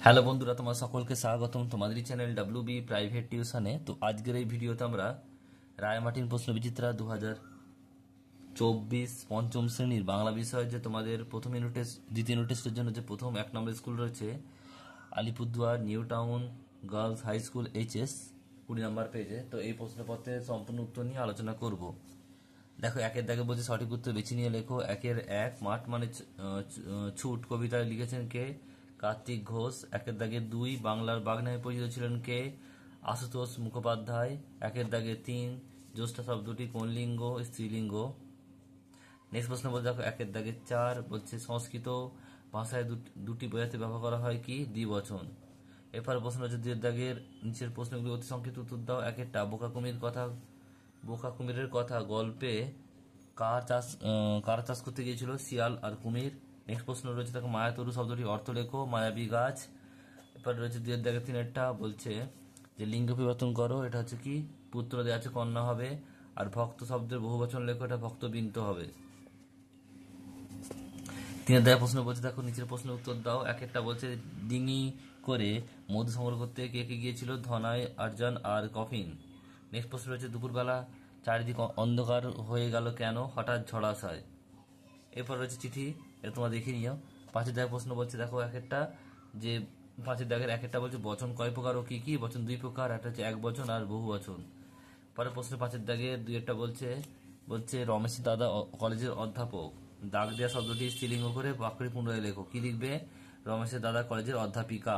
Hello বন্ধুরা, তোমার সকলকে স্বাগতম তোমাদেরই চ্যানেল ডাব্লিউবি প্রাইভেট টিউশনে। তো আজকের এই ভিডিওতে আমরা রায় মার্টিন প্রশ্ন বিচিত্রা 2024 পঞ্চম শ্রেণীর বাংলা বিষয় যে তোমাদের প্রথম ইউনিট টেস্ট দ্বিতীয় ইউনিট টেস্টের জন্য যে প্রথম 1 নম্বর স্কুল রয়েছে Alipurduar New Town Girls High School HS 20 নম্বর পেজে। তো এই প্রশ্নপত্রের সম্পূর্ণ উত্তর নিয়ে আলোচনা করব। দেখো, একের দাগে বলছে সঠিক উত্তর বেছে নিয়ে লেখো। একের এক, মাঠ মানে ছুট কবিতা লিখেছেন কে? কার্তিক ঘোষ। একের দাগে দুই, বাংলার বাঘ নামে পরিচিত ছিলেন কে? আশুতোষ মুখোপাধ্যায়। একের দাগে তিন, জ্যেষ্ঠা শব্দটি কোন লিঙ্গ? স্ত্রীলিঙ্গ। নেক্সট প্রশ্ন বলছে দেখো, একের দাগে চার, বলছে সংস্কৃত ভাষায় দুটি বোঝাতে ব্যবহার করা হয় কি? দ্বিবচন। এরপর প্রশ্ন হচ্ছে দুই দাগের নিচের প্রশ্নগুলি অতি সংক্ষিপ্ত উত্তর দাও। একেরটা, বোকা কুমিরের কথা গল্পে কারা চাষ করতে গিয়েছিল? শিয়াল আর কুমির। নেক্সট প্রশ্ন রয়েছে দেখো, মায়াতরু শব্দটি অর্থ লেখো। মায়াবী গাছ। এরপর রয়েছে দুইয়ের দাগে তিনেরটা, বলছে যে লিঙ্গ পরিবর্তন করো। এটা হচ্ছে কি? পুত্র দেওয়া আছে, কন্যা হবে। আর ভক্ত শব্দের বহুবচন লেখো, এটা ভক্তবিন্ত হবে। তিনের দাগে প্রশ্ন বলছে দেখো, নিচের প্রশ্নের উত্তর দাও। একেরটা বলছে ডিঙি করে মধু সংগ্রহ করতে কে কে গিয়েছিল? ধনাই, আরজান আর কফিন। নেক্সট প্রশ্ন রয়েছে দুপুরবেলা চারিদিক অন্ধকার হয়ে গেল কেন? হঠাৎ ঝড় আসায়। এরপর রয়েছে চিঠি, এটা তোমরা দেখে নিও। পাঁচের দাগের প্রশ্ন বলছে দেখো, একেরটা যে পাঁচের দাগের একেরটা বলছে বচন কয় প্রকার ও কি কি? বচন দুই প্রকার, একটা হচ্ছে এক বচন আর বহু বচন। পরের প্রশ্ন পাঁচের দাগে দুই একটা বলছে বলছে রমেশের দাদা কলেজের অধ্যাপক। দাগ দেওয়া শব্দটি স্ত্রীলিঙ্গ করে বাক্যে পুনরায় লেখো। কি লিখবে? রমেশের দাদা কলেজের অধ্যাপিকা।